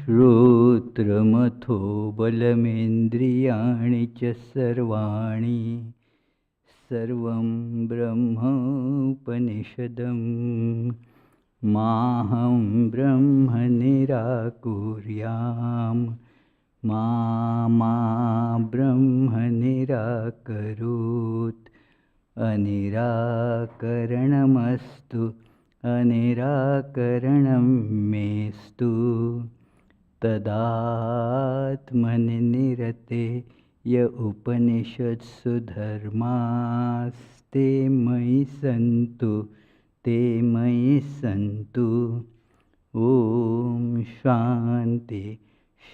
श्रोत्रमथो बलमेन्द्रियाणि च सर्वाणि सर्वं ब्रह्मोपनिषदं माहं ब्रह्म निराकुर्यां मा ब्रह्म निराकरोत् अनिराकरणमस्तु अनिराकरणं मेस्तु तदात्मनिरते य उपनिषत्सु धर्मास्ते मयि सन्तु ते मयि सन्तु। ॐ शान्ति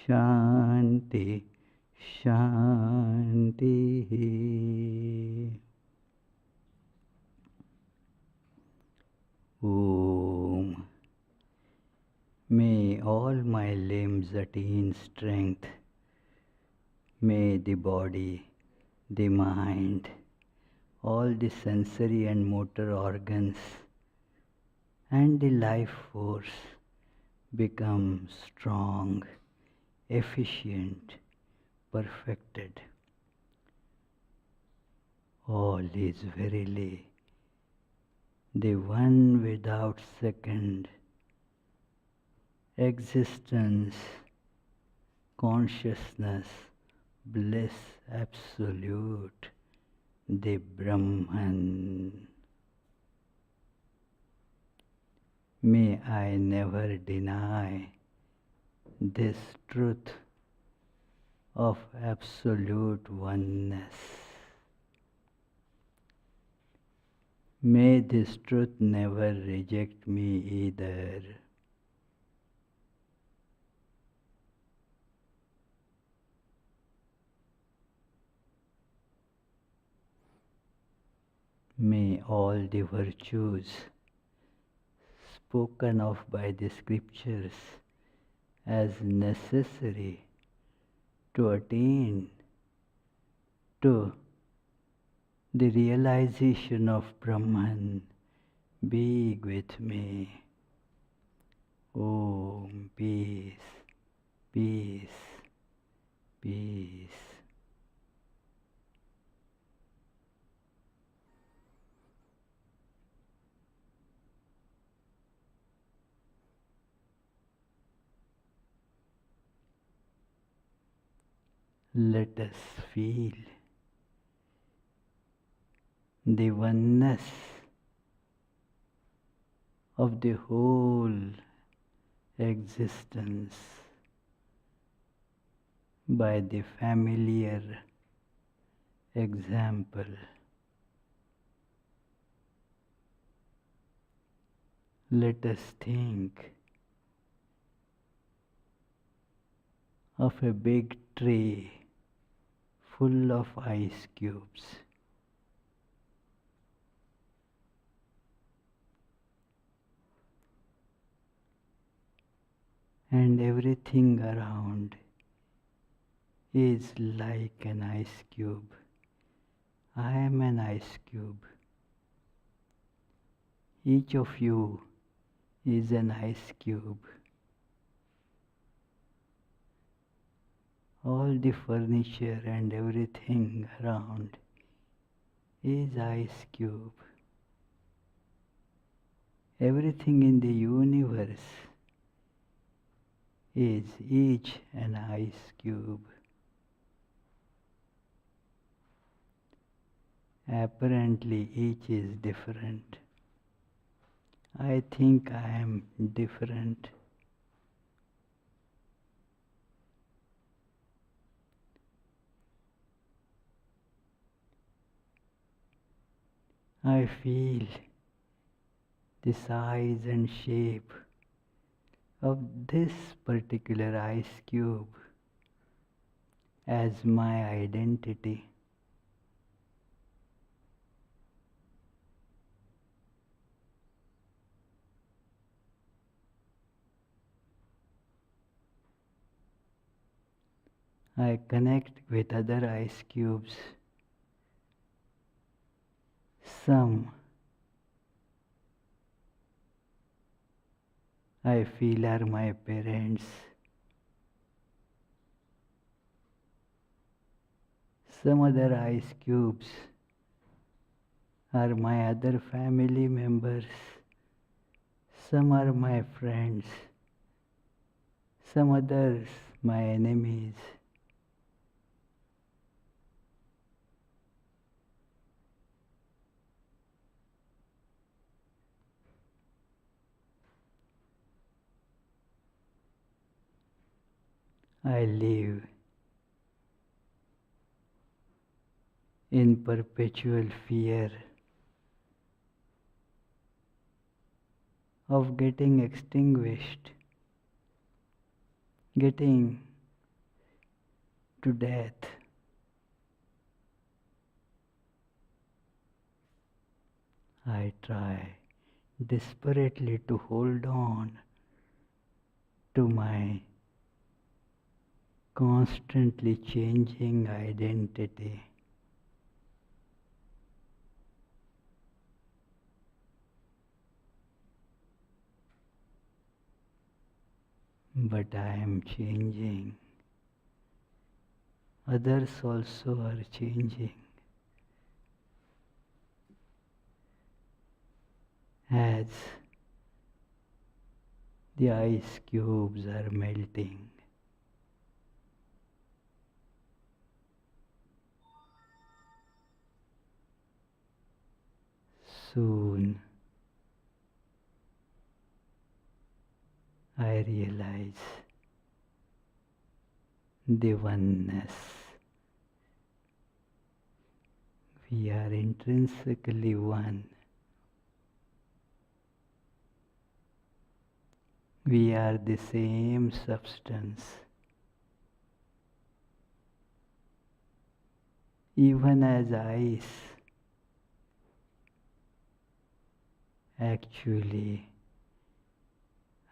शान्ति शान्तिः। Om. May all my limbs attain strength. May the body, the mind, all the sensory and motor organs and the life force become strong, efficient, perfected. All is verily the one without second existence, consciousness, bliss absolute, the Brahman. May I never deny this truth of absolute oneness. May this truth never reject me either. May all the virtues spoken of by the scriptures as necessary to attain to the realization of Brahman be with me. Om, peace, peace, peace. Let us feel the oneness of the whole existence by the familiar example. Let us think of a big tray full of ice cubes. And everything around is like an ice cube. I am an ice cube. Each of you is an ice cube. All the furniture and everything around is ice cube. Everything in the universe is each an ice cube. Apparently each is different. I think I am different. I feel the size and shape of this particular ice cube as my identity. I connect with other ice cubes. Some I feel are my parents. Some other ice cubes are my other family members. Some are my friends. Some others my enemies. I live in perpetual fear of getting extinguished, getting to death. I try desperately to hold on to my constantly changing identity. But I am changing. Others also are changing. As the ice cubes are melting. Soon I realize the oneness. We are intrinsically one. We are the same substance. Even as ice, actually,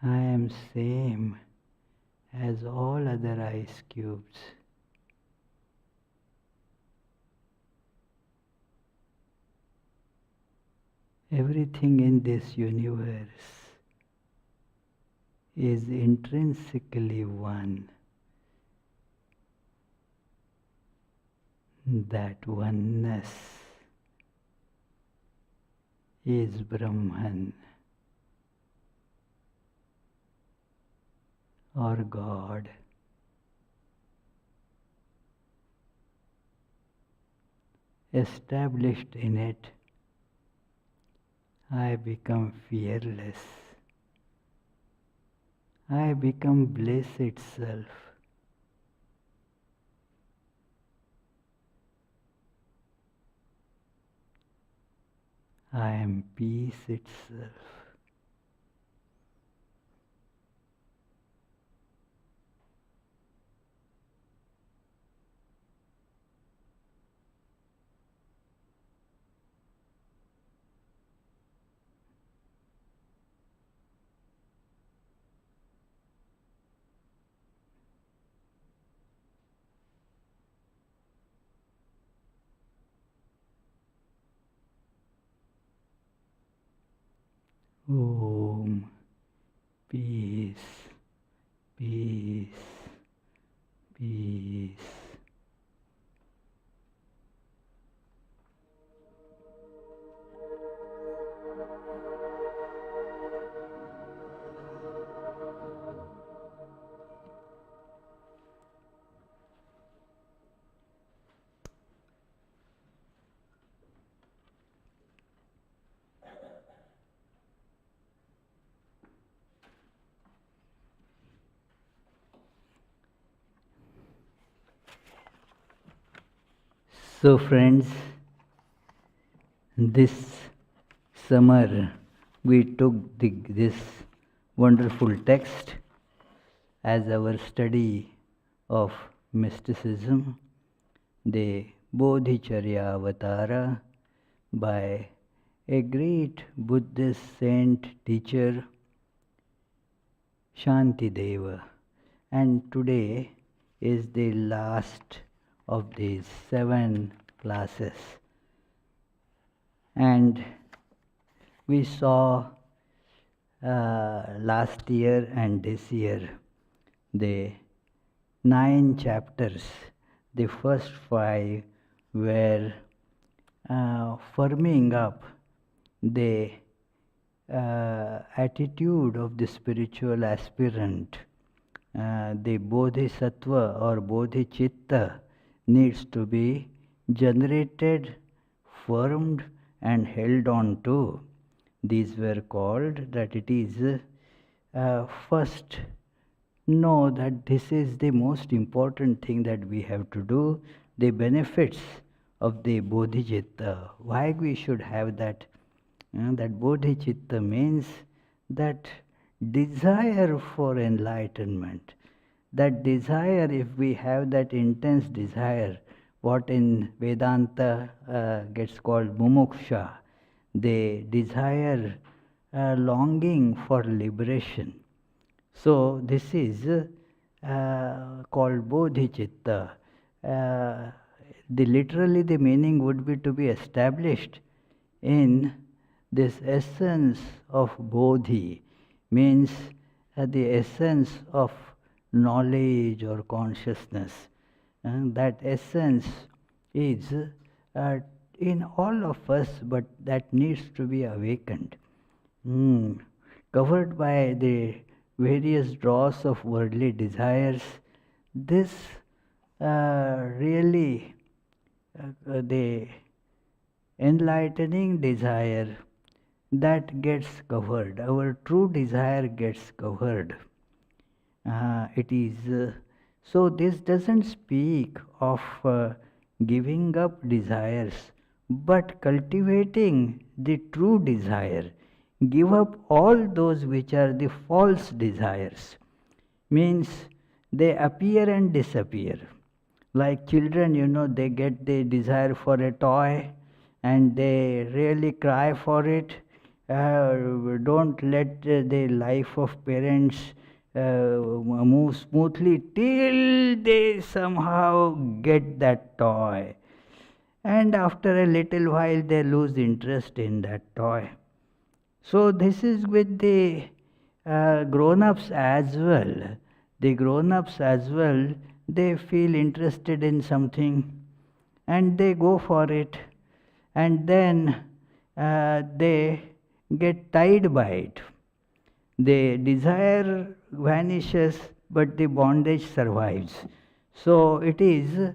I am same as all other ice cubes. Everything in this universe is intrinsically one. That oneness is Brahman or God. Established in it, I become fearless. I become bliss itself. I am peace itself. Om, peace, peace, peace. So friends, this summer we took this wonderful text as our study of mysticism, the Bodhicharyavatara by a great Buddhist saint teacher, Shantideva. And today is the last of these 7 classes. And we saw last year and this year, the 9 chapters, the first 5 were firming up the attitude of the spiritual aspirant. The bodhisattva or bodhicitta needs to be generated, firmed, and held on to. These were called that it is first know that this is the most important thing that we have to do, the benefits of the bodhicitta. Why we should have that? That bodhicitta means that desire for enlightenment. That desire, if we have that intense desire, what in Vedanta gets called mumuksha, the desire, longing for liberation. So this is called bodhicitta. Literally the meaning would be to be established in this essence of bodhi, means the essence of knowledge or consciousness. That essence is in all of us, but that needs to be awakened. Covered by the various dross of worldly desires, this really the enlightening desire that gets covered, our true desire gets covered. It is so this doesn't speak of giving up desires, but cultivating the true desire. Give up all those which are the false desires. Means they appear and disappear. Like children, they get the desire for a toy and they really cry for it. Don't let the life of parents move smoothly till they somehow get that toy. And after a little while they lose interest in that toy. So this is with the grown-ups as well. The grown-ups as well, they feel interested in something and they go for it, and then they get tied by it. The desire vanishes, but the bondage survives. So it is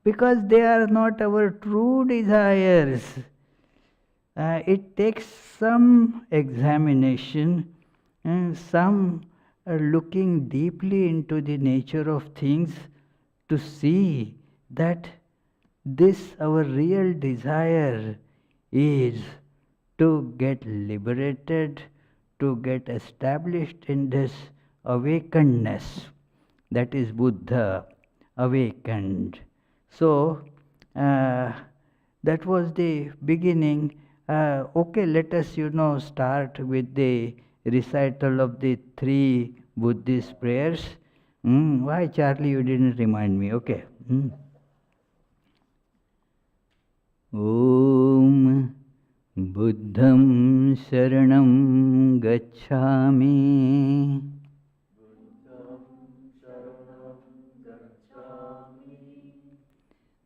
because they are not our true desires. It takes some examination and some looking deeply into the nature of things to see that this, our real desire, is to get liberated, to get established in this awakenedness. That is Buddha, awakened. So, that was the beginning. Okay, let us, start with the recital of the 3 Buddhist prayers. Why, Charlie, you didn't remind me? Okay. Om Buddham Sharanam Gacchami.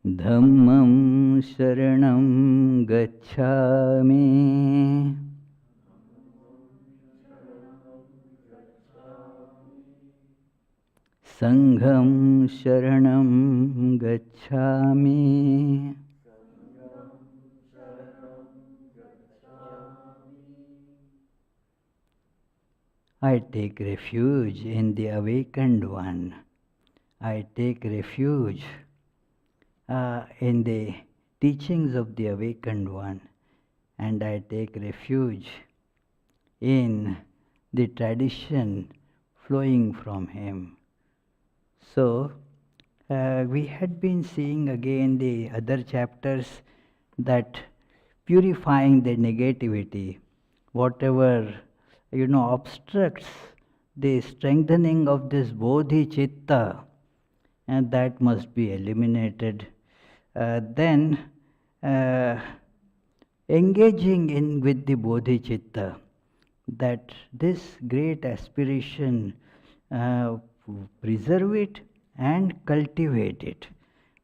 Dhammam Sharanam Gacchami. Sangham Sharanam Gacchami. I take refuge in the awakened one. I take refuge in the teachings of the awakened one, and I take refuge in the tradition flowing from him. So, we had been seeing again the other chapters that purifying the negativity, whatever obstructs the strengthening of this bodhicitta, and that must be eliminated. Then engaging in with the bodhicitta, that this great aspiration, uh, preserve it and cultivate it.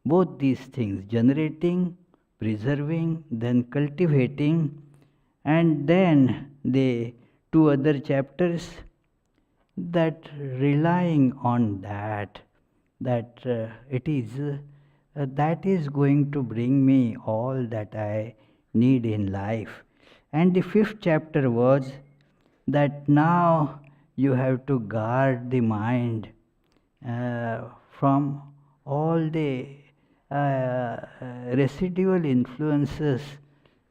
Both these things, generating, preserving, then cultivating, and then the two other chapters that relying on that it is that is going to bring me all that I need in life. And the fifth chapter was that now you have to guard the mind from all the residual influences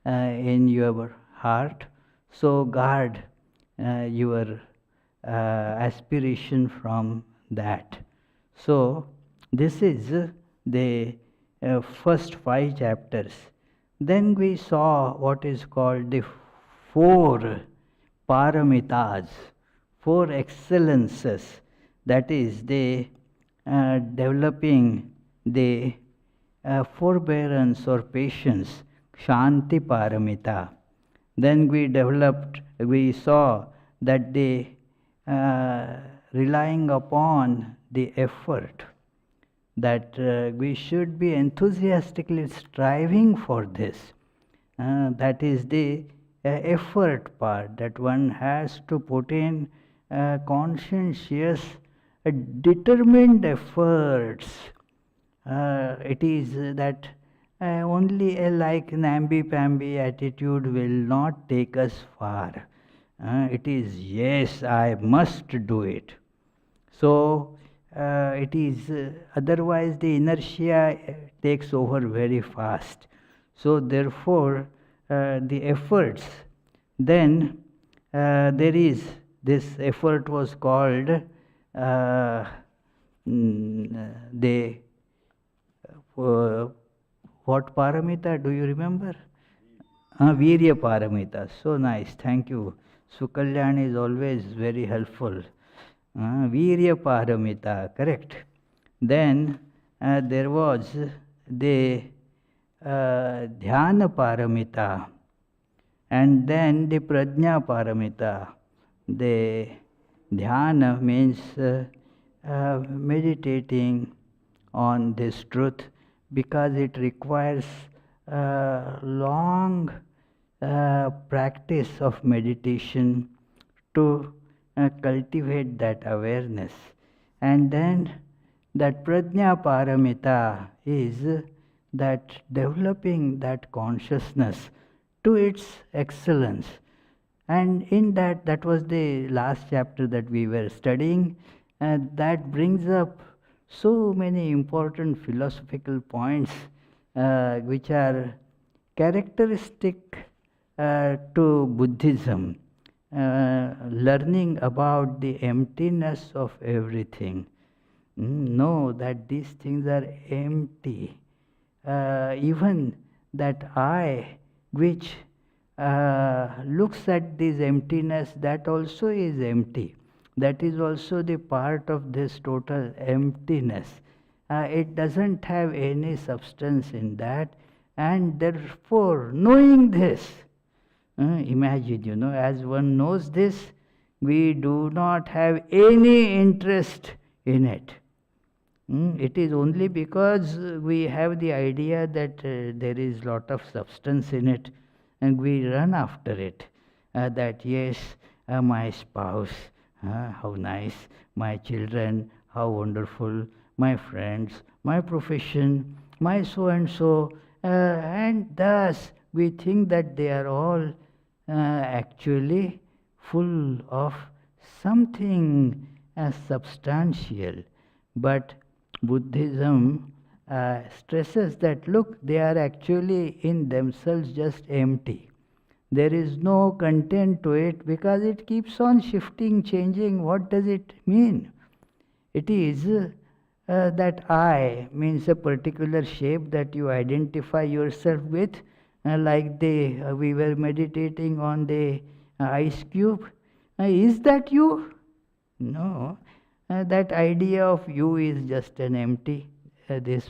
in your heart. So guard your aspiration from that. So this is the first five chapters. Then we saw what is called the four paramitas, four excellences, that is the developing the forbearance or patience, Shanti Paramita. Then we saw that the relying upon the effort, that we should be enthusiastically striving for this. That is the effort part, that one has to put in conscientious, determined efforts. It is that only a like namby-pamby attitude will not take us far. It is, yes, I must do it. So it is, otherwise the inertia takes over very fast. So therefore, the efforts, then there is, this effort was called the what paramita, do you remember? Virya paramita. So nice, thank you. Sukalyani is always very helpful. Virya paramita, correct. Then there was the dhyana paramita, and then the prajna paramita. The dhyana means meditating on this truth, because it requires long practice of meditation to cultivate that awareness. And then that prajna paramita is that developing that consciousness to its excellence. And in that was the last chapter that we were studying, and that brings up so many important philosophical points which are characteristic to Buddhism. Learning about the emptiness of everything. Know that these things are empty. Even that I, which looks at this emptiness, that also is empty. That is also the part of this total emptiness. It doesn't have any substance in that, and therefore, knowing this, imagine, as one knows this, we do not have any interest in it. It is only because we have the idea that there is lot of substance in it, and we run after it. That yes, my spouse, how nice, my children, how wonderful, my friends, my profession, my so and so, and thus we think that they are all actually full of something substantial. But Buddhism stresses that, look, they are actually in themselves just empty. There is no content to it, because it keeps on shifting, changing. What does it mean? It is that I means a particular shape that you identify yourself with, like we were meditating on the ice cube. Is that you? No. That idea of you is just an empty, this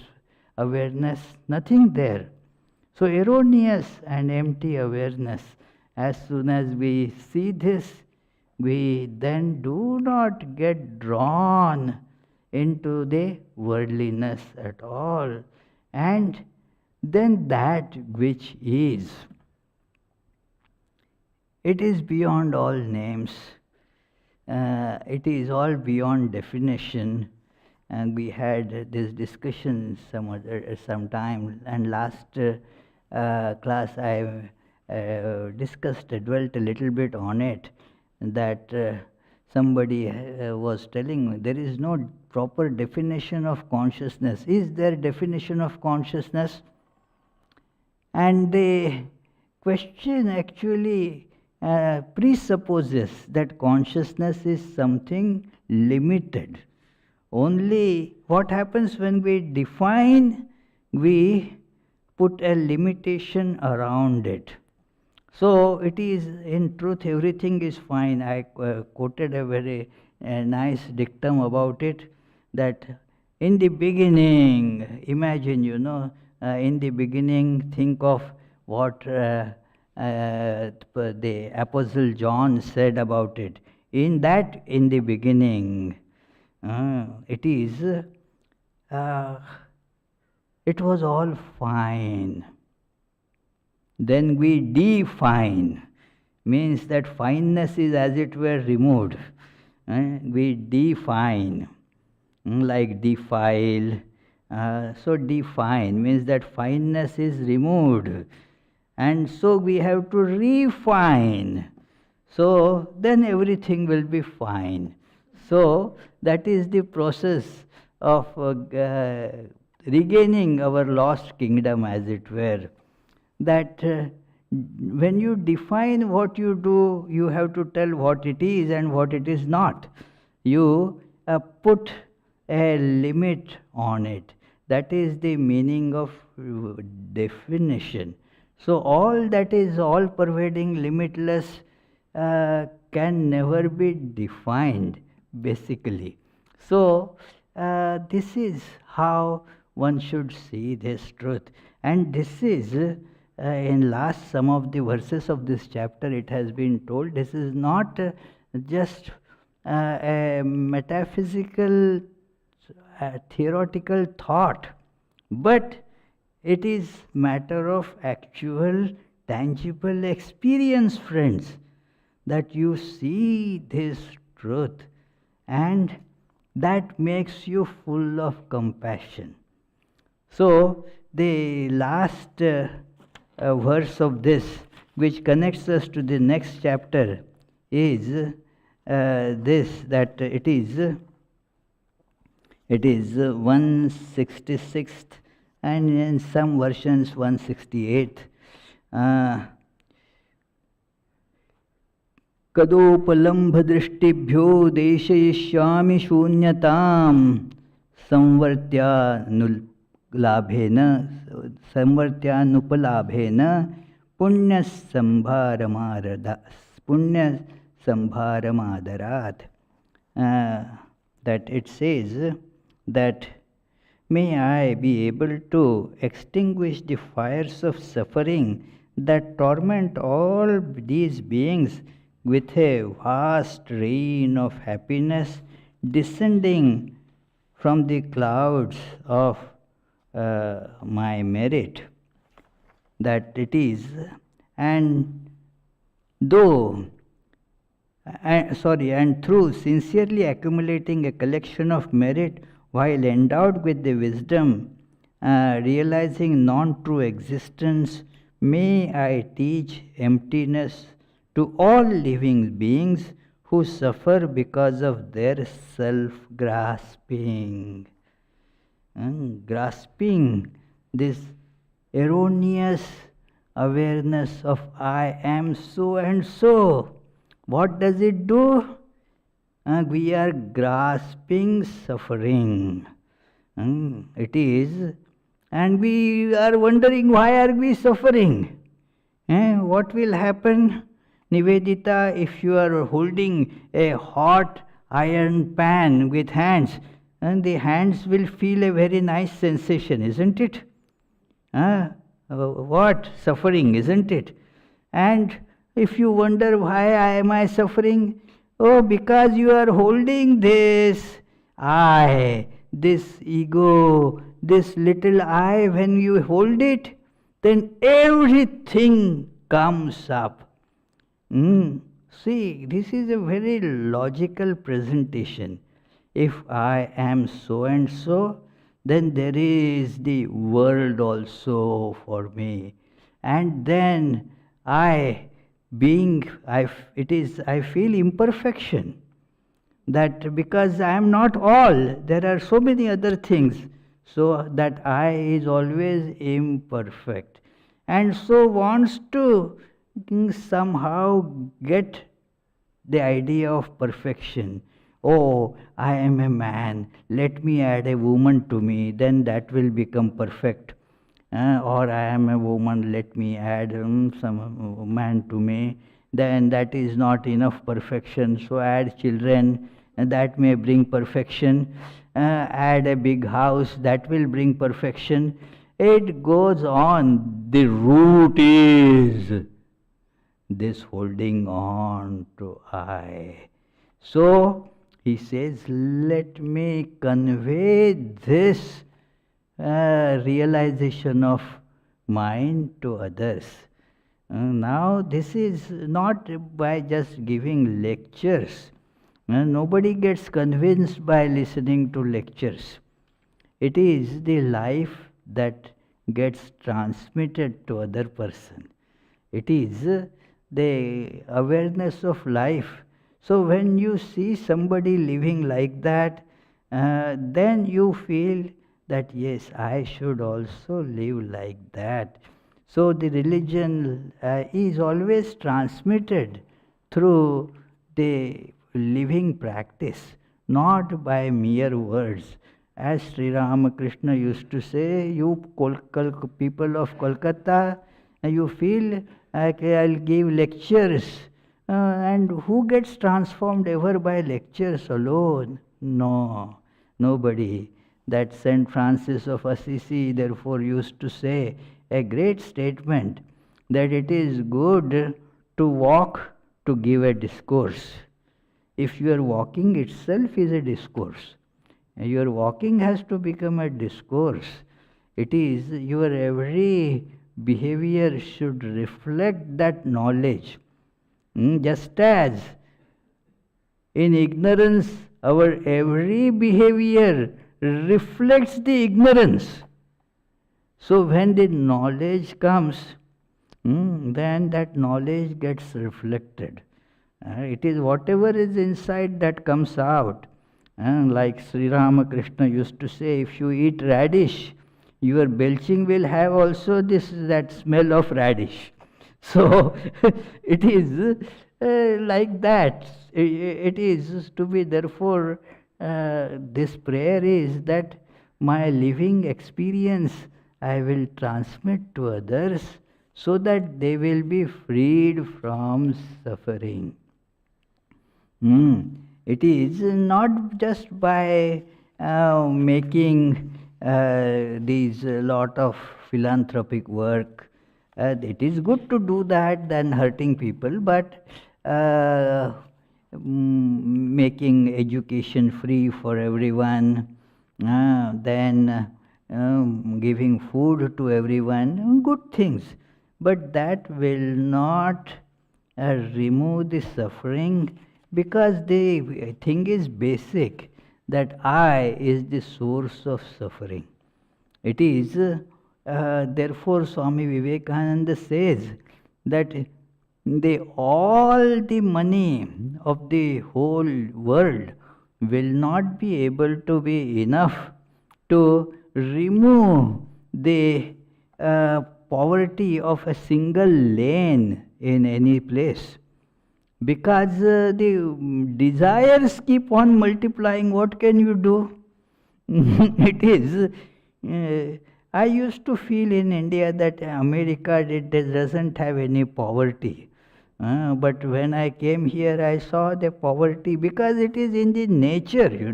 awareness, nothing there. So erroneous and empty awareness. As soon as we see this, we then do not get drawn into the worldliness at all. And then that which is, it is beyond all names. It is all beyond definition. And we had this discussion some time. And last class I dwelt a little bit on it. That somebody was telling me there is no proper definition of consciousness. Is there definition of consciousness? And the question actually presupposes that consciousness is something limited. Only what happens when we define, we put a limitation around it. So it is, in truth, everything is fine. I quoted a very nice dictum about it, that in the beginning, imagine, in the beginning, think of what the Apostle John said about it. In the beginning, it was all fine. Then we define, means that fineness is as it were removed. We define, like defile. So define means that fineness is removed. And so we have to refine. So then everything will be fine. So that is the process of regaining our lost kingdom, as it were. That when you define what you do, you have to tell what it is and what it is not. You put a limit on it. That is the meaning of definition. So all that is all-pervading, limitless, can never be defined, basically. So this is how one should see this truth. And this is, in last some of the verses of this chapter, it has been told, this is not just a metaphysical, theoretical thought, but it is matter of actual, tangible experience, friends, that you see this truth, and that makes you full of compassion. So the last verse of this, which connects us to the next chapter, is this, that it is 166th, and in some versions 168th. कदोपलम्भदृष्टिभ्यो देशयिष्यामि शून्यतां संवर्त्यानुपलाभेन पुण्यसंभारमादरात्. That it says that may I be able to extinguish the fires of suffering that torment all these beings with a vast rain of happiness descending from the clouds of my merit. That it is, and through sincerely accumulating a collection of merit while endowed with the wisdom, realizing non-true existence, may I teach emptiness to all living beings who suffer because of their self-grasping. Grasping this erroneous awareness of I am so and so. What does it do? We are grasping suffering. It is, and we are wondering, why are we suffering? What will happen? Nivedita, if you are holding a hot iron pan with hands, and the hands will feel a very nice sensation, isn't it? What? Suffering, isn't it? And if you wonder why am I suffering, Oh, because you are holding this I, this ego, this little I, when you hold it, then everything comes up. See, this is a very logical presentation. If I am so and so, then there is the world also for me. And then I, being, I feel imperfection. That because I am not all, there are so many other things. So that I is always imperfect. And so wants to somehow get the idea of perfection. Oh, I am a man, let me add a woman to me, then that will become perfect. Or I am a woman, let me add some man to me, then that is not enough perfection, so add children, and that may bring perfection. Add a big house, that will bring perfection. It goes on. The root is this holding on to I. So he says, let me convey this realization of mine to others. Now, this is not by just giving lectures. Nobody gets convinced by listening to lectures. It is the life that gets transmitted to other person. It is the awareness of life. So when you see somebody living like that, then you feel that yes, I should also live like that. So the religion is always transmitted through the living practice, not by mere words. As Sri Ramakrishna used to say, you people of Kolkata, you feel okay, I'll give lectures. And who gets transformed ever by lectures alone? No, nobody. That Saint Francis of Assisi therefore used to say a great statement that it is good to walk to give a discourse. If your walking itself is a discourse, your walking has to become a discourse. It is your every behavior should reflect that knowledge. Just as in ignorance, our every behavior reflects the ignorance. So when the knowledge comes, then that knowledge gets reflected. It is whatever is inside that comes out. Like Sri Ramakrishna used to say, if you eat radish, your belching will have also that smell of radish. So it is like that. It is to be therefore, this prayer is that my living experience I will transmit to others so that they will be freed from suffering. It is not just by making these lot of philanthropic work. It is good to do that than hurting people, but making education free for everyone, then giving food to everyone, good things. But that will not remove the suffering, because the thing is basic, that I is the source of suffering. It is, therefore Swami Vivekananda says that all the money of the whole world will not be able to be enough to remove the poverty of a single lane in any place. Because the desires keep on multiplying, what can you do? It is. I used to feel in India that America doesn't have any poverty. But when I came here, I saw the poverty, because it is in the nature,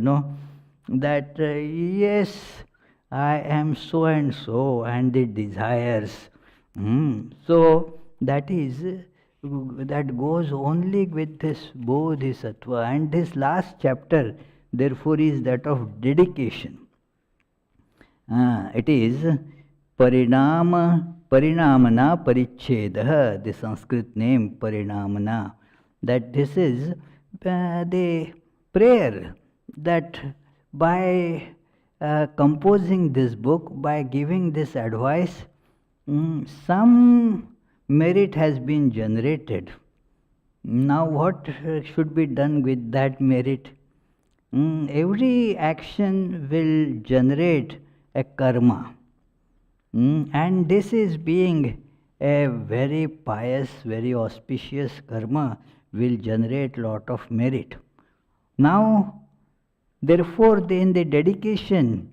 that yes, I am so and so, and the desires. So that is that goes only with this bodhisattva. And this last chapter, therefore, is that of dedication. It is Parinamana Paricheda, the Sanskrit name Parinamana. That this is the prayer that by composing this book, by giving this advice, some merit has been generated. Now, what should be done with that merit? Every action will generate a karma. And this is being a very pious, very auspicious karma, will generate lot of merit. Now, therefore, in the dedication,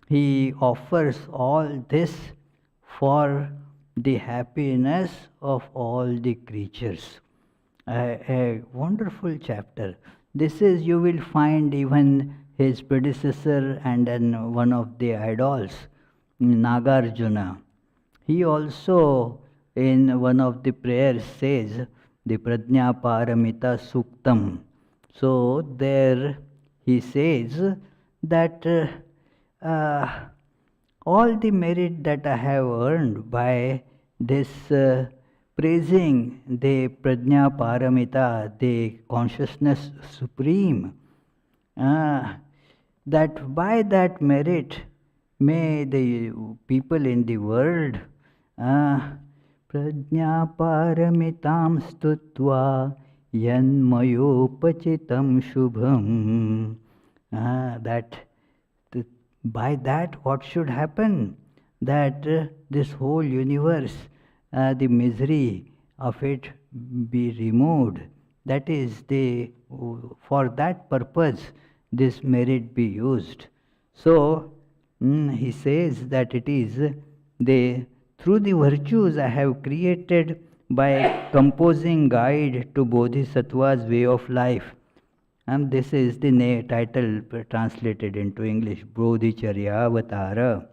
he offers all this for the happiness of all the creatures. A wonderful chapter. This is, you will find even his predecessor and then one of the idols, Nagarjuna. He also in one of the prayers says the Prajna Paramita Suktam. So there he says that all the merit that I have earned by this praising the Prajna Paramita, the consciousness supreme, that by that merit may the people in the world Prajna Paramitam Stutva Yanmayopachitam Shubham, that by that what should happen? That this whole universe, the misery of it be removed. That is for that purpose this merit be used. So he says that it is through the virtues I have created by composing guide to Bodhisattva's way of life. And this is the title translated into English, Bodhicharyavatara.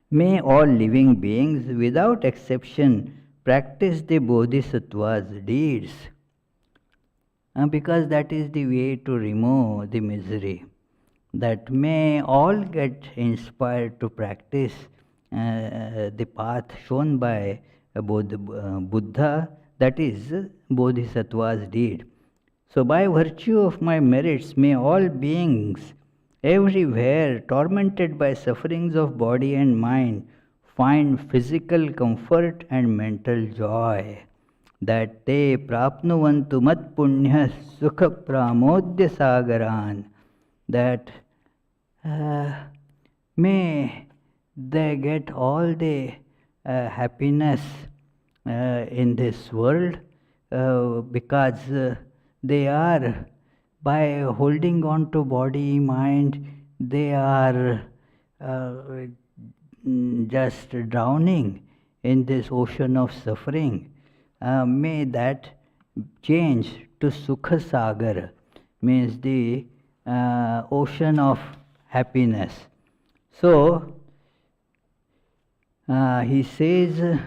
May all living beings, without exception, practice the Bodhisattva's deeds. Because that is the way to remove the misery. That may all get inspired to practice the path shown by Buddha, that is Bodhisattva's deed. So by virtue of my merits, may all beings everywhere tormented by sufferings of body and mind find physical comfort and mental joy. That te prapnuvantu mat punya sukha pramodya sagaran. That may they get all the happiness in this world because they are, by holding on to body, mind, they are just drowning in this ocean of suffering. May that change to Sukha Sagar, means the ocean of happiness. So, he says,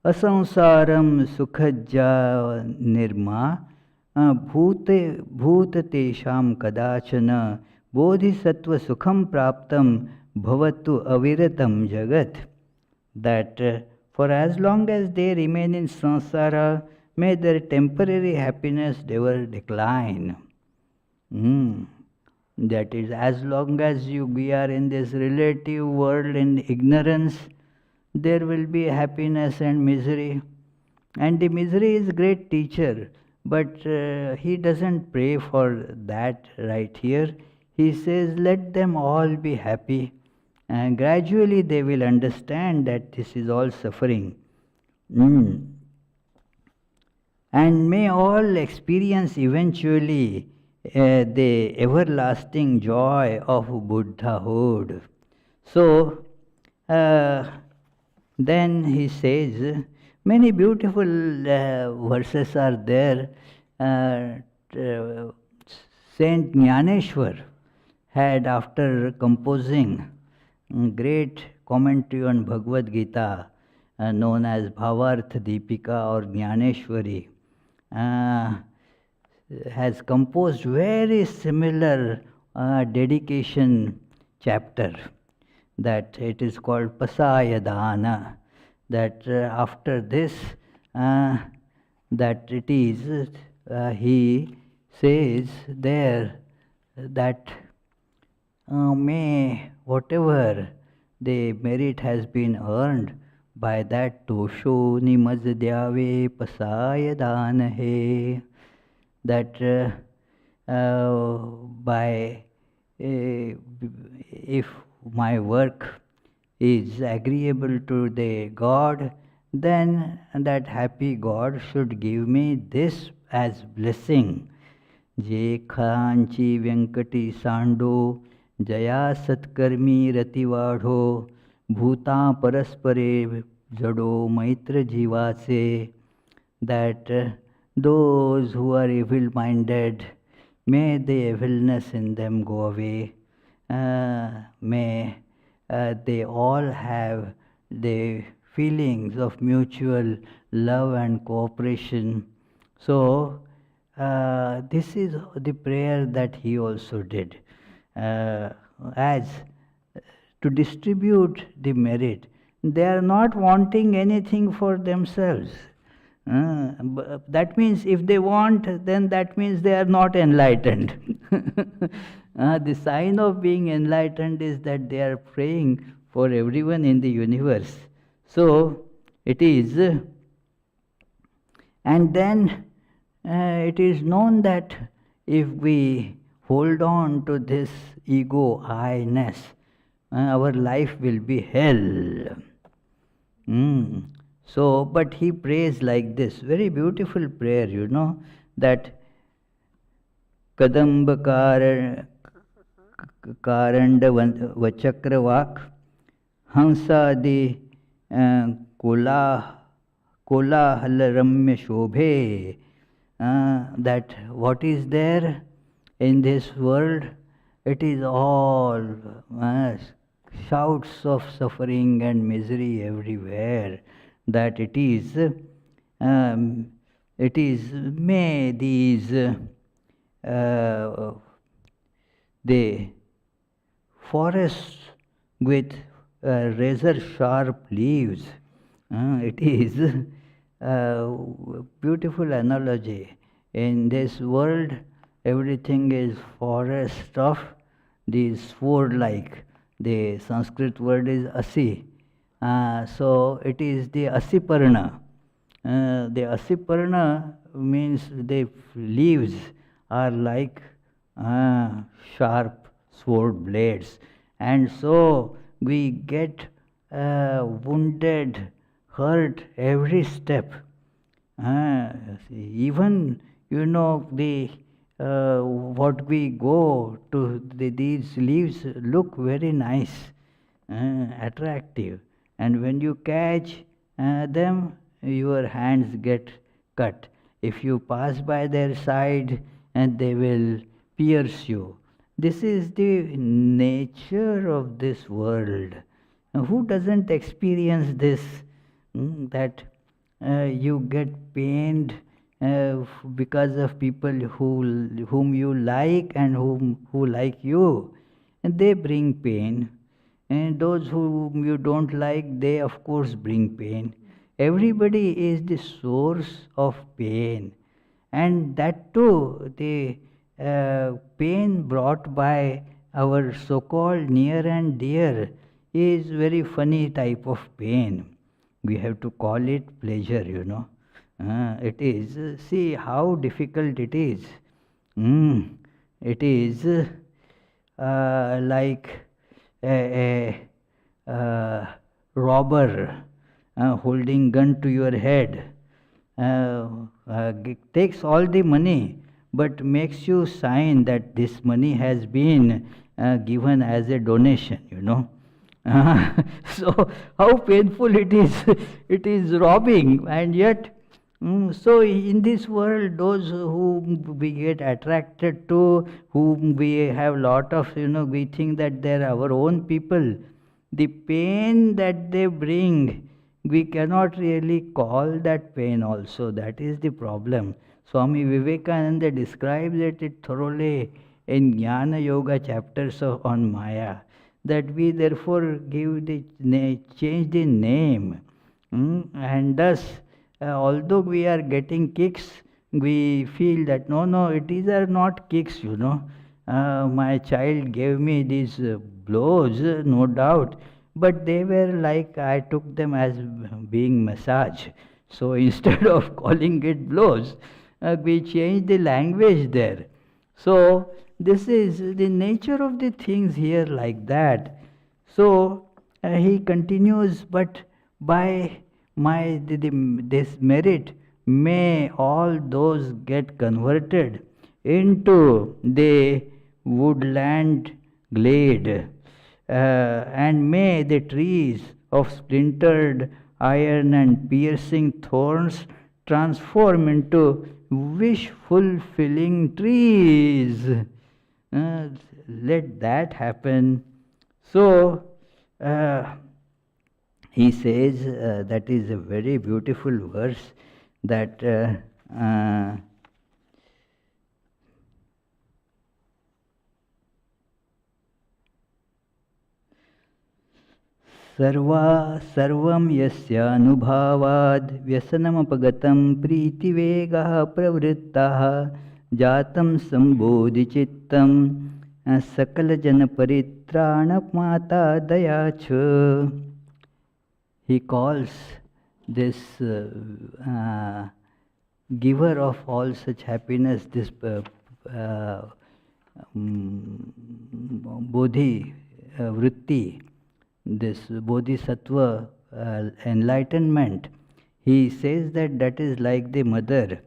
Asansaram sukhajja nirma bhut tesham kadachana bodhisattva sukham praptam bhavatu aviratam jagat. That for as long as they remain in samsara, may their temporary happiness never decline. That is, as long as we are in this relative world in ignorance, there will be happiness and misery. And the misery is great teacher, but he doesn't pray for that right here. He says, let them all be happy. And gradually they will understand that this is all suffering. And may all experience eventually the everlasting joy of Buddhahood. So, then he says, many beautiful verses are there. Saint Jnaneshwar had, after composing great commentary on Bhagavad Gita, known as Bhavarth Deepika or Jnaneshwari, has composed very similar dedication chapter, that it is called Pasayadana, that after this, that it is, he says there that may whatever the merit has been earned by that tosho nimajdyave pasayadanahe, that by if my work is agreeable to the God, then that happy God should give me this as blessing. Je khanchi venkati sando jaya satkarmi rativadho bhuta paraspare jado maitra jivase, that those who are evil minded, may the evilness in them go away. May they all have the feelings of mutual love and cooperation. So, this is the prayer that he also did, as to distribute the merit. They are not wanting anything for themselves. That means if they want, then that means they are not enlightened. The sign of being enlightened is that they are praying for everyone in the universe. So it is, and then it is known that if we hold on to this ego I-ness, our life will be hell. So, but he prays like this, very beautiful prayer, that Kadamba Karanda Vachakravak Hansadi Kola Halaramya Shobhe, that what is there in this world, it is all shouts of suffering and misery everywhere, that it is may these the forests with razor sharp leaves, it is a beautiful analogy. In this world, everything is forest of these sword-like. The Sanskrit word is asi. So it is the asiparna. The asiparna means the leaves are like sharp sword blades. And so we get wounded, hurt every step. Even, the what we go to, these leaves look very nice, attractive. And when you catch them, your hands get cut. If you pass by their side, and they will pierce you. This is the nature of this world. Who doesn't experience this? That you get pained because of people whom you like and who like you, and they bring pain. And those whom you don't like, they of course bring pain. Everybody is the source of pain, and that too, the pain brought by our so-called near and dear is very funny type of pain. We have to call it pleasure, it is, see how difficult it is. It is like a robber holding gun to your head, takes all the money, but makes you sign that this money has been given as a donation, So how painful it is. It is robbing, and yet, so in this world, those whom we get attracted to, whom we have lot of, we think that they're our own people. The pain that they bring we cannot really call that pain also. That is the problem. Swami Vivekananda describes it thoroughly in Jnana Yoga chapters on Maya, that we therefore change the name. And thus, although we are getting kicks, we feel that no, these are not kicks, my child gave me these blows, no doubt, but they were like I took them as being massage. So instead of calling it blows, we changed the language there. So this is the nature of the things here, like that. So he continues, but by this merit may all those get converted into the woodland glade, and may the trees of splintered iron and piercing thorns transform into wish fulfilling trees. Let that happen. So, he says, that is a very beautiful verse, that सर्वं यस्य अनुभावाद् व्यसनमपगतं प्रीतिवेगः प्रवृत्तः जातं सम्बोधिचित्तं सकलजनपरित्राणमाता दया च. He calls this giver of all such happiness, this bodhi vritti, this bodhisattva enlightenment. He says that that is like the mother.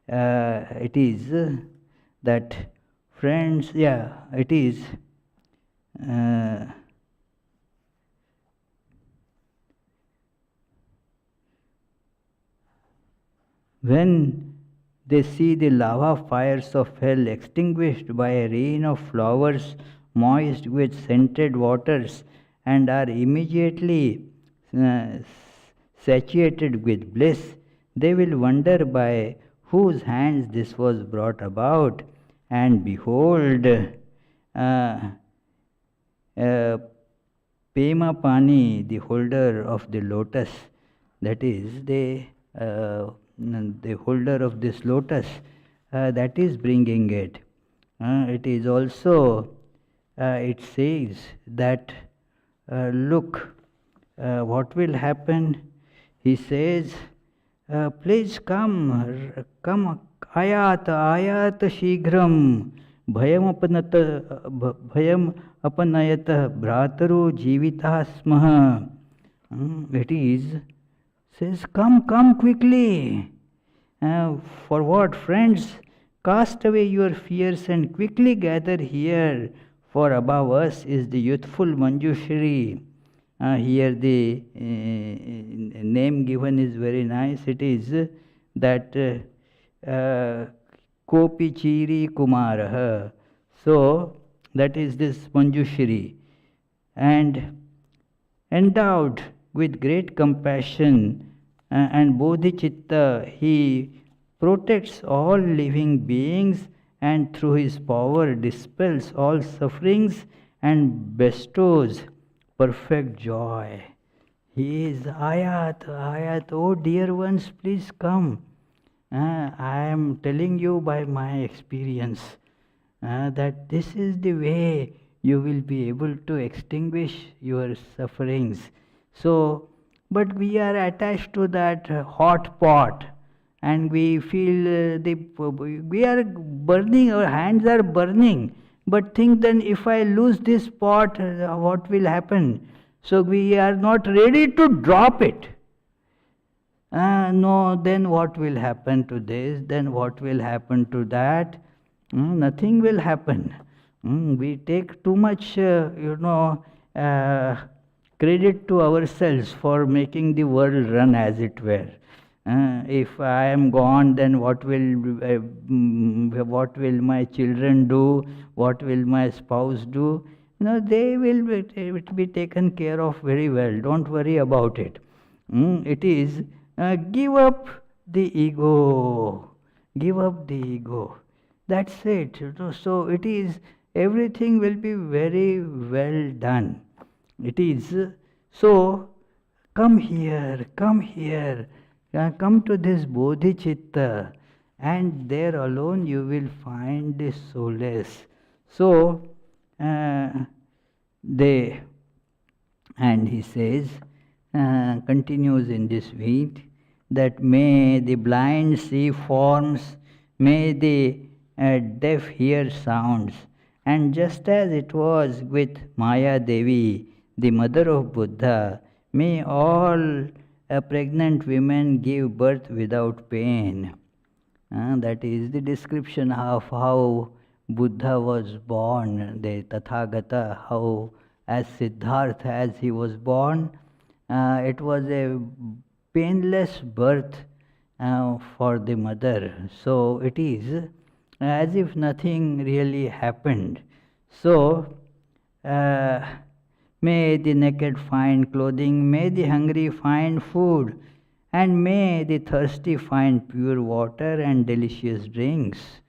It is that, friends, it is when they see the lava fires of hell extinguished by a rain of flowers moist with scented waters, and are immediately satiated with bliss, they will wonder by whose hands this was brought about. And behold, Pema-pani, the holder of the lotus, that is the holder of this lotus, that is bringing it. It is also, it says that, look, what will happen? He says, please come, ayat shighram, bhayam apanayata bhrataru jivitah smaha. It is, says, come quickly. For what, friends? Cast away your fears and quickly gather here, for above us is the youthful Manjushri. Here the name given is very nice. It is that Kopi Chiri Kumaraha. So that is this Manjushri. And endowed with great compassion and bodhicitta, he protects all living beings, and through his power dispels all sufferings and bestows perfect joy. He is ayat. Oh dear ones, please come. I am telling you by my experience that this is the way you will be able to extinguish your sufferings. So, but we are attached to that hot pot, and we feel we are burning, our hands are burning. But think then, if I lose this pot, what will happen? So we are not ready to drop it. No, then what will happen to this? Then what will happen to that? Nothing will happen. We take too much, credit to ourselves for making the world run, as it were. If I am gone, then what will my children do? What will my spouse do? They will be taken care of very well. Don't worry about it. It is give up the ego. Give up the ego. That's it. So it is, everything will be very well done. It is so. Come here, come to this Bodhicitta, and there alone you will find this solace. So, uh, they, and he says, continues in this week, that may the blind see forms, may the deaf hear sounds, and just as it was with Maya Devi, the mother of Buddha, may all pregnant women give birth without pain. That is the description of how Buddha was born, the Tathagata, how as Siddhartha, as he was born, it was a painless birth for the mother. So it is as if nothing really happened. So, may the naked find clothing, may the hungry find food, and may the thirsty find pure water and delicious drinks.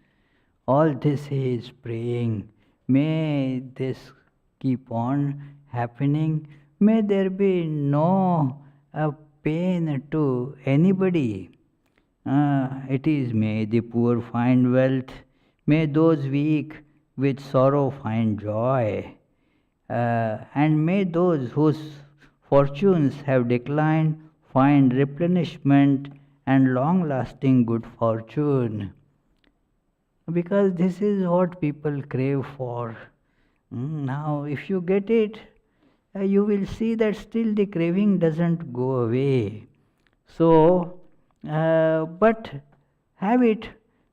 All this he is praying. May this keep on happening. May there be no pain to anybody. It is, may the poor find wealth, may those weak with sorrow find joy, and may those whose fortunes have declined find replenishment and long lasting good fortune. Because this is what people crave for. Now, if you get it, you will see that still the craving doesn't go away. So, but have it.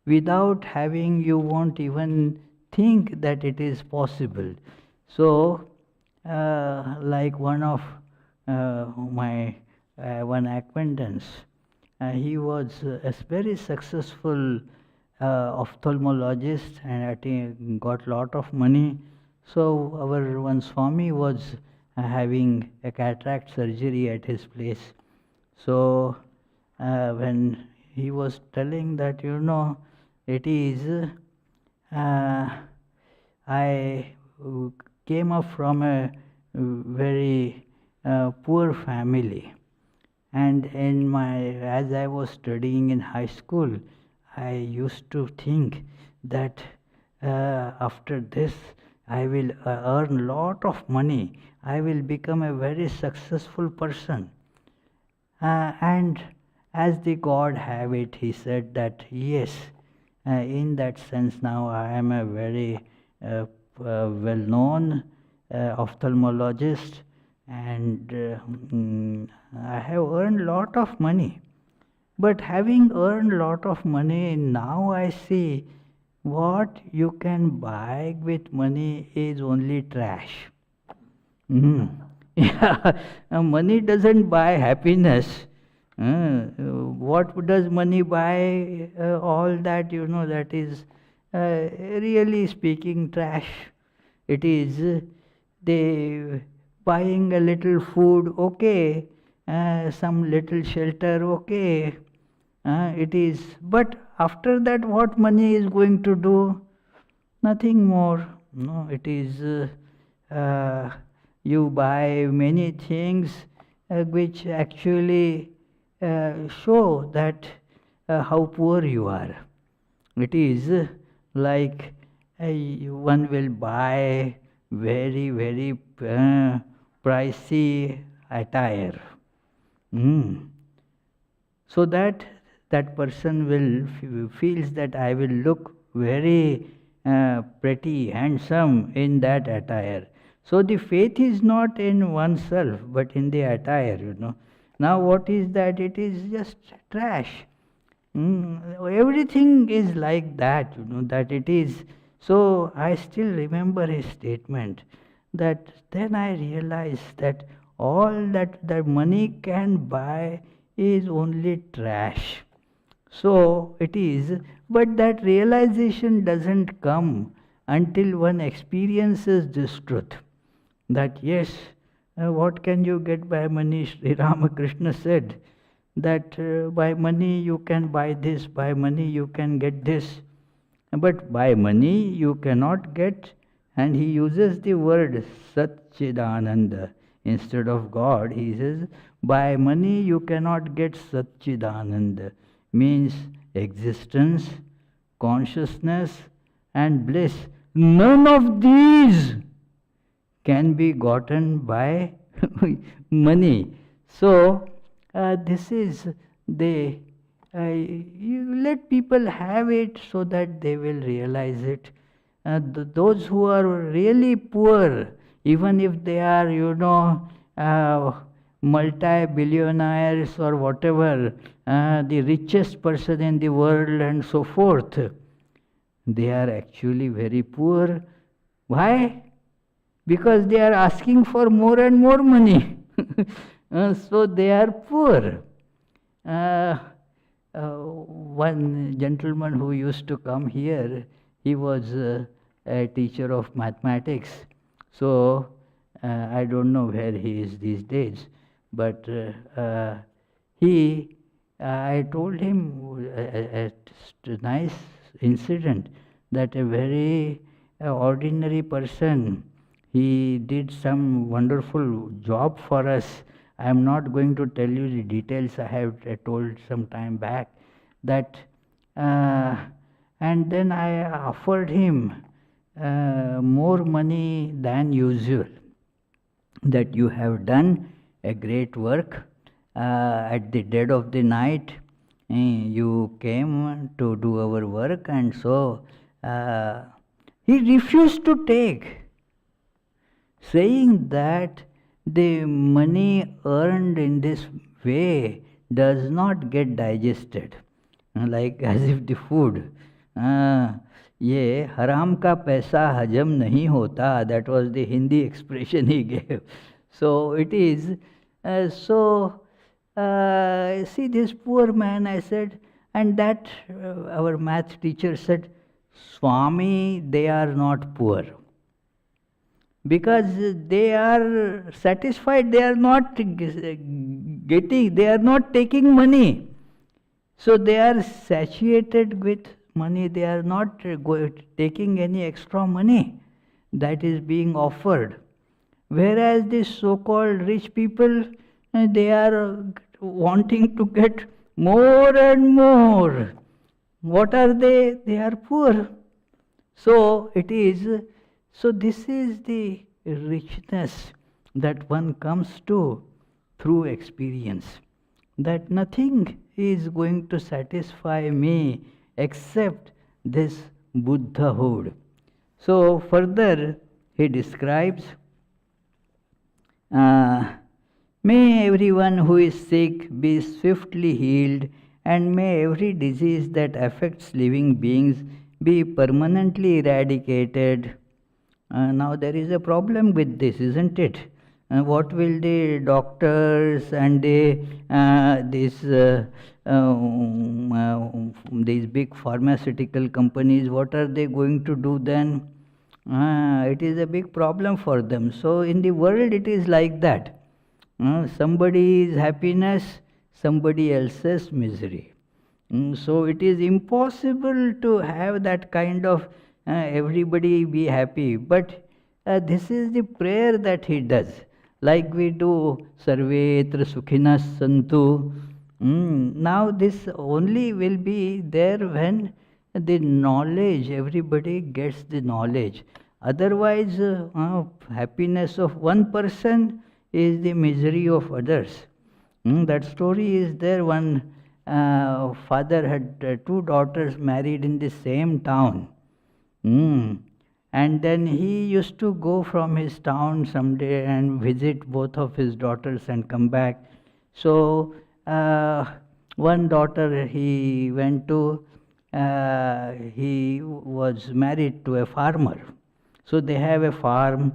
Without having, you won't even think that it is possible. So, like one of my one acquaintance, he was a very successful ophthalmologist, and I think got lot of money. So our one Swami was having a cataract surgery at his place. So when he was telling that, it is, I came up from a very poor family, and as I was studying in high school, I used to think that after this I will earn lot of money, I will become a very successful person. And as the God have it, he said that yes, in that sense now I am a very well-known ophthalmologist, and I have earned lot of money. But having earned lot of money, now I see what you can buy with money is only trash. Yeah, money doesn't buy happiness. What does money buy? All that, that is really speaking trash. It is they buying a little food, okay, some little shelter, okay. It is, but after that, what money is going to do? Nothing more. No, it is. You buy many things which actually show that how poor you are. It is like one will buy very, very pricey attire. So that person will feels that I will look very pretty, handsome in that attire. So the faith is not in oneself, but in the attire. Now what is that? It is just trash. Everything is like that, that it is. So I still remember his statement, that then I realized that all that money can buy is only trash. So it is, but that realization doesn't come until one experiences this truth, that yes, What can you get by money? Sri Ramakrishna said that by money you can buy this, by money you can get this, but by money you cannot get, and he uses the word Satchidananda. Instead of God, he says, by money you cannot get Satchidananda, means existence, consciousness, and bliss. None of these can be gotten by money. So, this is the you let people have it so that they will realize it. Those who are really poor, even if they are, multi-billionaires or whatever, the richest person in the world and so forth, they are actually very poor. Why? Because they are asking for more and more money. So they are poor. One gentleman who used to come here, he was a teacher of mathematics. So I don't know where he is these days, but I told him a nice incident that a very ordinary person, he did some wonderful job for us. I am not going to tell you the details. I have told some time back that, and then I offered him more money than usual, that you have done a great work. At the dead of the night, you came to do our work, and so he refused to take, saying that the money earned in this way does not get digested, like as if the food. ये हराम का पैसा हजम नहीं होता, that was the Hindi expression he gave. So it is, see this poor man, I said, and that our math teacher said, Swami, they are not poor, because they are satisfied, they are not they are not taking money. So they are satiated with money, they are not taking any extra money that is being offered. Whereas these so-called rich people, they are wanting to get more and more. What are they? They are poor. So it is. So this is the richness that one comes to through experience, that nothing is going to satisfy me except this Buddhahood. So further he describes, may everyone who is sick be swiftly healed, and may every disease that affects living beings be permanently eradicated. Now there is a problem with this, isn't it? What will the doctors and these big pharmaceutical companies, what are they going to do then? It is a big problem for them. So in the world it is like that. Somebody's happiness, somebody else's misery. So it is impossible to have that kind of everybody be happy. But this is the prayer that he does. Like we do Sarvetra Sukhinas Santu. Now this only will be there when the knowledge, everybody gets the knowledge. Otherwise, happiness of one person is the misery of others. That story is there. One father had two daughters married in the same town. And then he used to go from his town someday and visit both of his daughters and come back. So one daughter he went to, he was married to a farmer. So they have a farm,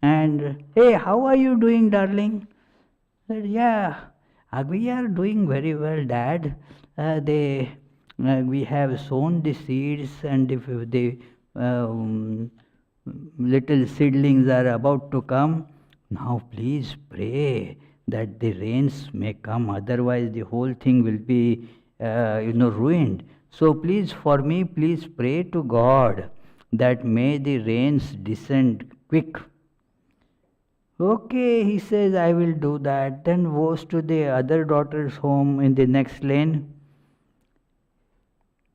and hey, how are you doing, darling? I said, yeah, we are doing very well, Dad. We have sown the seeds, and if the little seedlings are about to come, Now please pray that the rains may come, otherwise the whole thing will be, ruined. So please, for me, please pray to God that may the rains descend quick. Okay, he says, I will do that. Then goes to the other daughter's home in the next lane.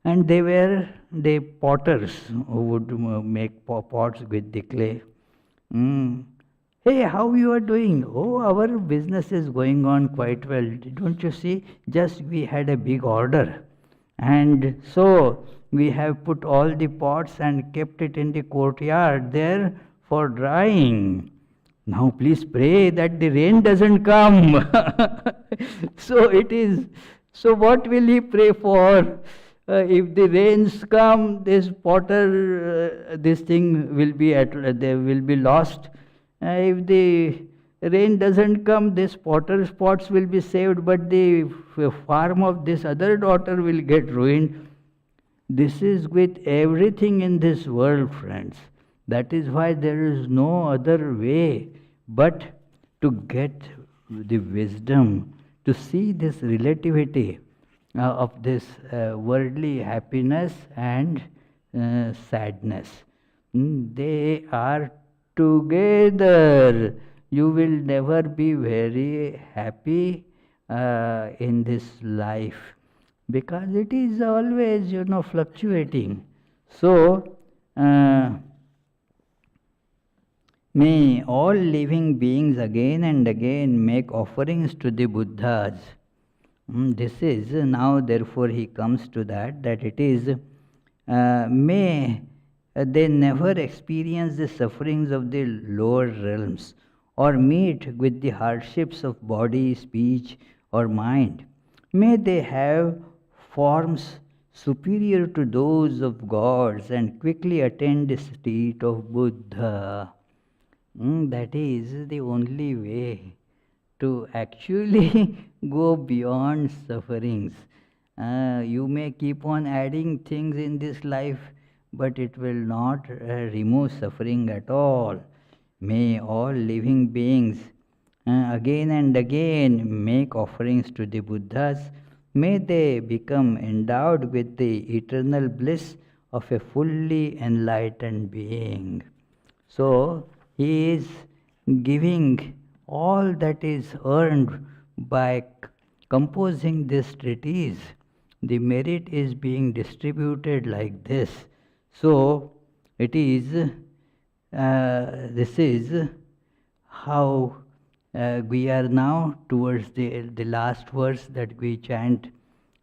And they were the potters who would make pots with the clay. Mm. Hey, how you are doing? Oh, our business is going on quite well. Don't you see? Just we had a big order. And so we have put all the pots and kept it in the courtyard there for drying. Now please pray that the rain doesn't come. So it is. So what will he pray for? If the rains come, this potter, this thing will be they will be lost. If the rain doesn't come, this potter's pots will be saved, but the farm of this other daughter will get ruined. This is with everything in this world, friends. That is why there is no other way but to get the wisdom, to see this relativity of this worldly happiness and sadness. They are together. You will never be very happy in this life because it is always, fluctuating. So, may all living beings again and again make offerings to the Buddhas. This is now, therefore, he comes to that it is, may they never experience the sufferings of the lower realms or meet with the hardships of body, speech, or mind. May they have forms superior to those of gods and quickly attain the state of Buddha. That is the only way to actually go beyond sufferings. You may keep on adding things in this life, but it will not remove suffering at all. May all living beings again and again make offerings to the Buddhas. May they become endowed with the eternal bliss of a fully enlightened being. So, he is giving all that is earned by composing this treatise. The merit is being distributed like this. So, it is, this is how we are now towards the last verse that we chant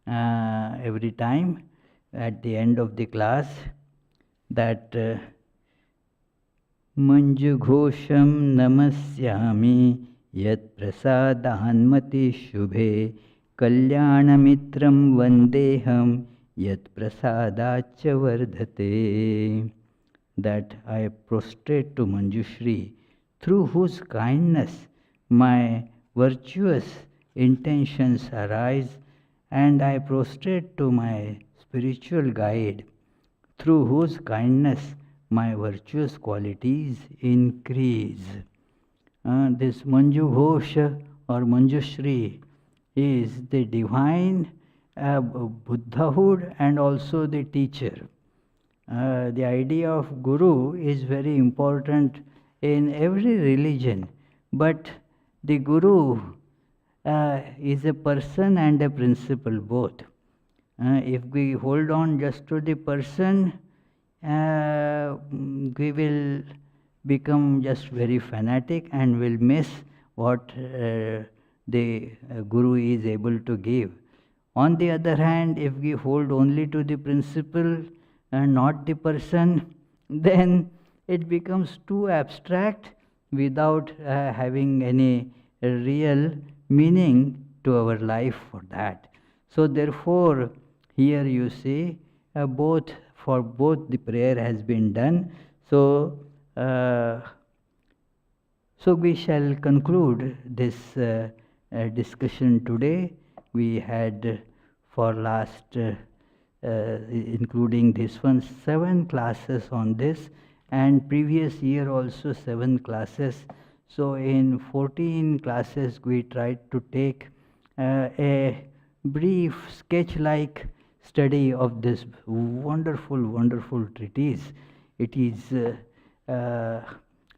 every time at the end of the class, that Manjughosham namasyami yat prasadanmati shubhe kalyanamittram vandeham yat prasadacha vardhate. That I prostrate to Manjushri, through whose kindness my virtuous intentions arise, and I prostrate to my spiritual guide, through whose kindness my virtuous qualities increase. This Manju Ghosha or Manjushri is the divine Buddhahood and also the teacher. The idea of Guru is very important in every religion, but the Guru is a person and a principle both. If we hold on just to the person, we will become just very fanatic and will miss what the Guru is able to give. On the other hand, if we hold only to the principle and not the person, then it becomes too abstract without having any real meaning to our life for that. So therefore, here you see for both the prayer has been done. So we shall conclude this discussion today. We had for last, including this one, 7 classes on this, and previous year also 7 classes. So in 14 classes, we tried to take a brief sketch-like study of this wonderful, wonderful treatise. It is, I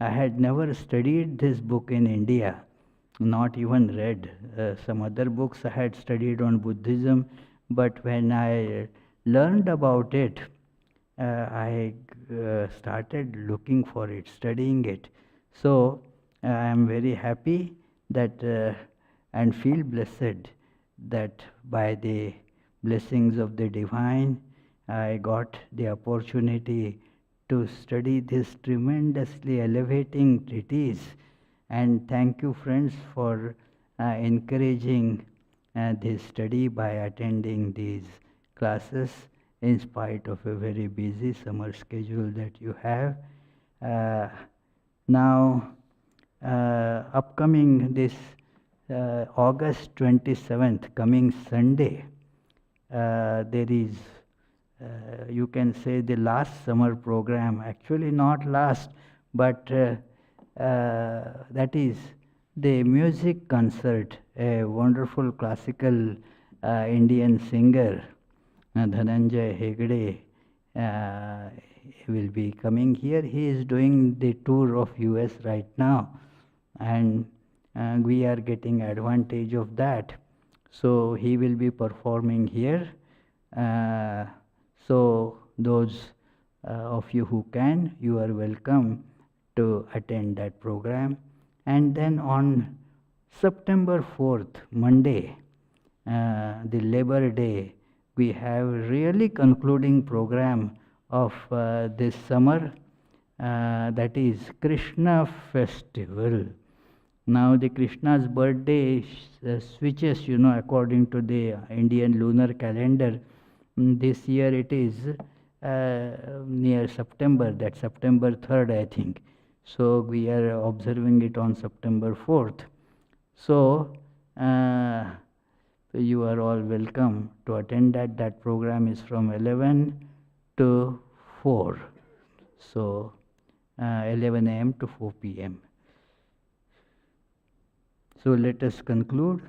had never studied this book in India, not even read. Some other books I had studied on Buddhism, but when I learned about it, I started looking for it, studying it. So I am very happy that and feel blessed that by the blessings of the divine, I got the opportunity to study this tremendously elevating treatise. And thank you, friends, for encouraging this study by attending these classes in spite of a very busy summer schedule that you have. Now, upcoming this August 27th, coming Sunday, there is, you can say, the last summer program. Actually, not last, but that is the music concert. A wonderful classical Indian singer, Dhananjay Hegde, will be coming here. He is doing the tour of US right now, and we are getting advantage of that. So he will be performing here. So those of you who can, you are welcome to attend that program. And then on September 4th, Monday, the Labor Day, we have really concluding program of this summer, that is Krishna festival. Now the Krishna's birthday switches, according to the Indian lunar calendar. This year it is near September, that's September 3rd, I think. So we are observing it on September 4th. So you are all welcome to attend that. That program is from 11 to 4. So 11 a.m. to 4 p.m. So let us conclude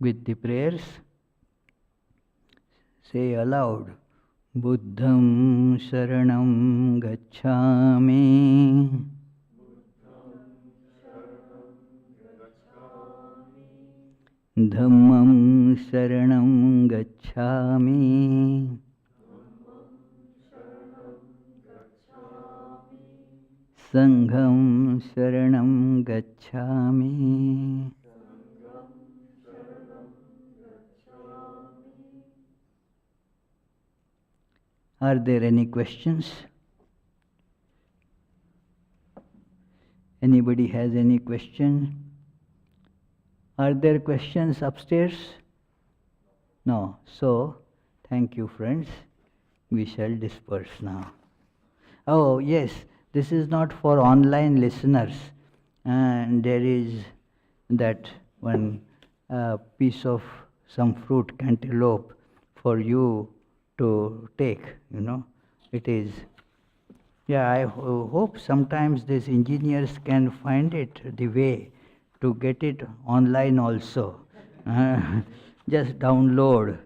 with the prayers. Say aloud, Buddham Sharanam Gacchami, Dhammam Sharanam Gacchami, Sangham Sharanam Gacchami. Are there any questions? Anybody has any question? Are there questions upstairs? No. So, thank you, friends. We shall disperse now. Oh, yes, this is not for online listeners. And there is that one piece of some fruit, cantaloupe, for you to take, It is, yeah, I hope sometimes these engineers can find it, the way to get it online also. Just download.